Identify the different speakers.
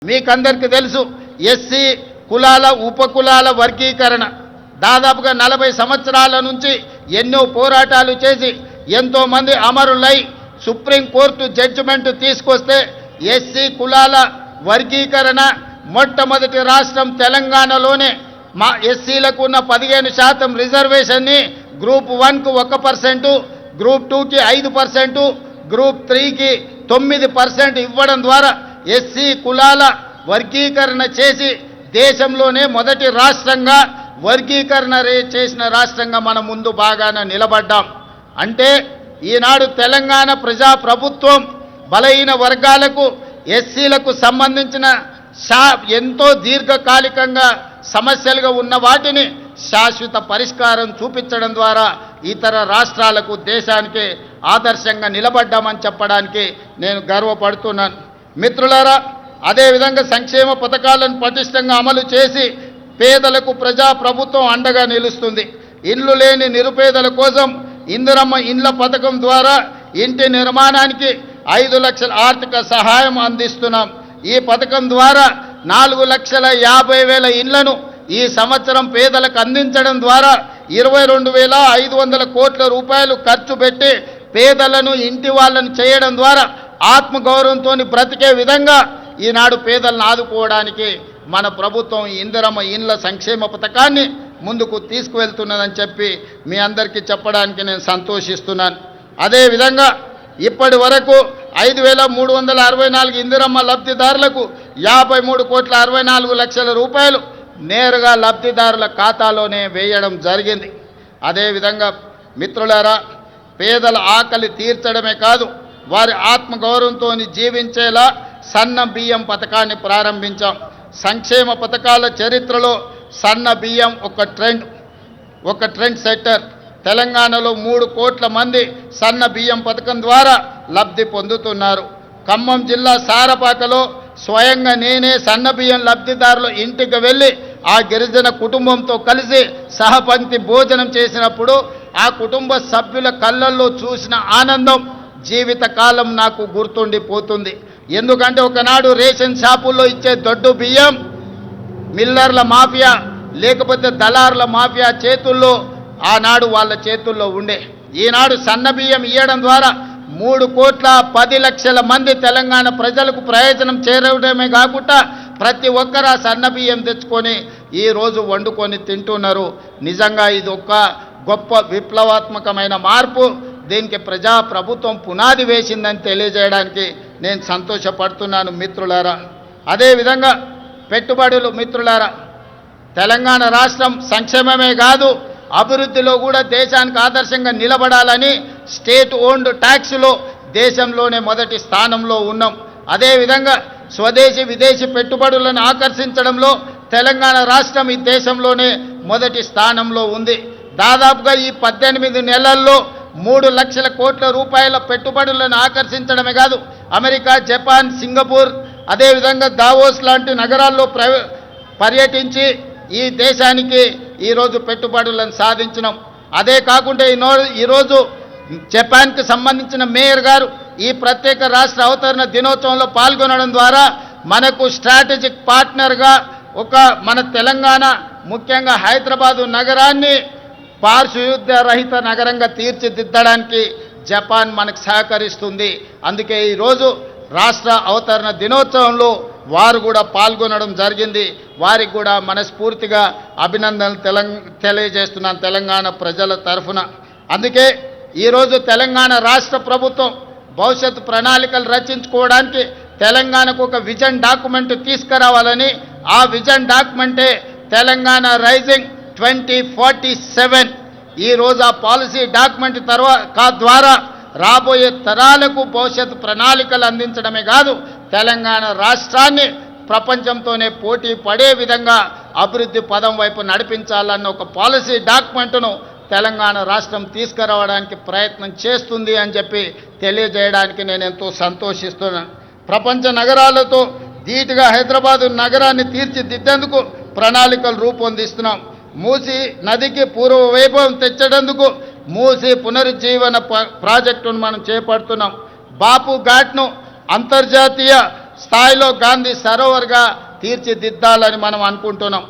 Speaker 1: మీకందరికీ తెలుసు ఎస్సీ కులాల ఉపకులాల వర్గీకరణ దాదాపుగా 40 సంవత్సరాల నుంచి ఎన్నో పోరాటాలు చేసి ఎంతో మంది అమరులై సుప్రీంకోర్టు జడ్జిమెంట్ తీసుకొస్తే ఎస్సీ కులాల వర్గీకరణ మొట్టమొదటి రాష్ట్రం తెలంగాణలోనే మా ఎస్సీలకు ఉన్న 15% రిజర్వేషన్ని గ్రూప్ 1కు 1%, గ్రూప్ 2కి 5%, గ్రూప్ 3కి 9% ఇవ్వడం ద్వారా ఎస్సీ కులాల వర్గీకరణ చేసి దేశంలోనే మొదటి రాష్ట్రంగా వర్గీకరణ చేసిన రాష్ట్రంగా మనం ముందు బాగానే నిలబడ్డాం. అంటే ఈనాడు తెలంగాణ ప్రజాప్రభుత్వం బలహీన వర్గాలకు ఎస్సీలకు సంబంధించిన ఎంతో దీర్ఘకాలికంగా సమస్యలుగా ఉన్న వాటిని శాశ్వత పరిష్కారం చూపించడం ద్వారా ఇతర రాష్ట్రాలకు దేశానికి ఆదర్శంగా నిలబడ్డామని చెప్పడానికి నేను గర్వపడుతున్నాను. మిత్రులారా, అదేవిధంగా సంక్షేమ పథకాలను పటిష్టంగా అమలు చేసి పేదలకు ప్రజాప్రభుత్వం అండగా నిలుస్తుంది. ఇల్లు లేని నిరుపేదల కోసం ఇందిరమ్మ ఇండ్ల పథకం ద్వారా ఇంటి నిర్మాణానికి 5 లక్షల ఆర్థిక సహాయం అందిస్తున్నాం. ఈ పథకం ద్వారా 4,50,000 ఇళ్లను ఈ సంవత్సరం పేదలకు అందించడం ద్వారా 22,500 కోట్ల రూపాయలు ఖర్చు పెట్టి పేదలను ఇంటి వాళ్ళను చేయడం ద్వారా ఆత్మగౌరవంతో బ్రతికే విధంగా ఈనాడు పేదలను ఆదుకోవడానికి మన ప్రభుత్వం ఇందిరమ్మ ఇండ్ల సంక్షేమ పథకాన్ని ముందుకు తీసుకువెళ్తున్నదని చెప్పి మీ అందరికీ చెప్పడానికి నేను సంతోషిస్తున్నాను. అదేవిధంగా ఇప్పటి వరకు 5,364 ఇందిరమ్మ లబ్ధిదారులకు 53,64,00,000 రూపాయలు నేరుగా లబ్ధిదారుల ఖాతాలోనే వేయడం జరిగింది. అదేవిధంగా మిత్రులారా, పేదల ఆకలి తీర్చడమే కాదు వారి ఆత్మగౌరవంతో జీవించేలా సన్న బియ్యం పథకాన్ని ప్రారంభించాం. సంక్షేమ పథకాల చరిత్రలో సన్న బియ్యం ఒక ట్రెండ్ సెట్టర్. తెలంగాణలో 3 కోట్ల మంది సన్న బియ్యం పథకం ద్వారా లబ్ధి పొందుతున్నారు. ఖమ్మం జిల్లా సారపాకలో స్వయంగా నేనే సన్న బియ్యం లబ్ధిదారుల ఇంటికి వెళ్ళి ఆ గిరిజన కుటుంబంతో కలిసి సహపంక్తి భోజనం చేసినప్పుడు ఆ కుటుంబ సభ్యుల కళ్ళల్లో చూసిన ఆనందం జీవితకాలం నాకు గుర్తుండిపోతుంది. ఎందుకంటే ఒకనాడు రేషన్ షాపుల్లో ఇచ్చే దొడ్డు బియ్యం మిల్లర్ల మాఫియా లేకపోతే దళారుల మాఫియా చేతుల్లో ఆనాడు వాళ్ళ చేతుల్లో ఉండే. ఈనాడు సన్న బియ్యం ఇవ్వడం ద్వారా 3,10,00,000 మంది తెలంగాణ ప్రజలకు ప్రయోజనం చేరడమే కాకుండా ప్రతి ఒక్కరు ఆ సన్న బియ్యం తెచ్చుకొని ఈరోజు వండుకొని తింటున్నారు. నిజంగా ఇది ఒక గొప్ప విప్లవాత్మకమైన మార్పు. దీనికి ప్రజాప్రభుత్వం పునాది వేసిందని తెలియజేయడానికి నేను సంతోషపడుతున్నాను మిత్రులారా. అదేవిధంగా పెట్టుబడులు మిత్రులారా, తెలంగాణ రాష్ట్రం సంక్షేమమే కాదు అభివృద్ధిలో కూడా దేశానికి ఆదర్శంగా నిలబడాలని స్టేట్ ఓన్డ్ ట్యాక్స్లో దేశంలోనే మొదటి స్థానంలో ఉన్నాం. అదేవిధంగా స్వదేశీ విదేశీ పెట్టుబడులను ఆకర్షించడంలో తెలంగాణ రాష్ట్రం ఈ దేశంలోనే మొదటి స్థానంలో ఉంది. దాదాపుగా ఈ 18 నెలల్లో 3 లక్షల కోట్ల రూపాయల పెట్టుబడులను ఆకర్షించడమే కాదు అమెరికా, జపాన్, సింగపూర్ అదేవిధంగా దావోస్ లాంటి నగరాల్లో పర్యటించి ఈ దేశానికి ఈరోజు పెట్టుబడులను సాధించినాం. అదే కాకుండా ఈరోజు జపాన్కి సంబంధించిన మేయర్ గారు ఈ ప్రత్యేక రాష్ట్ర అవతరణ దినోత్సవంలో పాల్గొనడం ద్వారా మనకు స్ట్రాటజిక్ పార్ట్నర్గా మన తెలంగాణ ముఖ్యంగా హైదరాబాదు నగరాన్ని పారిశుద్ధ్య రహిత నగరంగా తీర్చిదిద్దడానికి జపాన్ మనకు సహకరిస్తుంది. అందుకే ఈరోజు రాష్ట్ర అవతరణ దినోత్సవంలో వారు కూడా పాల్గొనడం జరిగింది. వారికి కూడా మనస్ఫూర్తిగా అభినందనలు తెలియజేస్తున్నాను తెలంగాణ ప్రజల తరఫున. అందుకే ఈరోజు తెలంగాణ రాష్ట్ర ప్రభుత్వం భవిష్యత్తు ప్రణాళికలు రచించుకోవడానికి తెలంగాణకు ఒక విజన్ డాక్యుమెంట్ తీసుకురావాలని, ఆ విజన్ డాక్యుమెంటే తెలంగాణ రైజింగ్ 2047. ఈరోజు ఆ పాలసీ డాక్యుమెంట్ ద్వారా రాబోయే తరాలకు భవిష్యత్తు ప్రణాళికలు అందించడమే కాదు తెలంగాణ రాష్ట్రాన్ని ప్రపంచంతోనే పోటీ పడే విధంగా అభివృద్ధి పదం వైపు నడిపించాలన్న ఒక పాలసీ డాక్యుమెంట్ను తెలంగాణ రాష్ట్రం తీసుకురావడానికి ప్రయత్నం చేస్తుంది అని చెప్పి తెలియజేయడానికి నేను ఎంతో సంతోషిస్తున్నాను. ప్రపంచ నగరాలతో ధీటుగా హైదరాబాదు నగరాన్ని తీర్చిదిద్దేందుకు ప్రణాళికలు రూపొందిస్తున్నాం. మూసీ నదికి పూర్వ వైభవం తెచ్చేందుకు మూసీ పునరుజ్జీవన ప్రాజెక్టును మనం చేపడుతున్నాం. బాపు ఘాట్ను అంతర్జాతీయ స్థాయిలో గాంధీ సరోవర్గా తీర్చిదిద్దాలని మనం అనుకుంటున్నాం.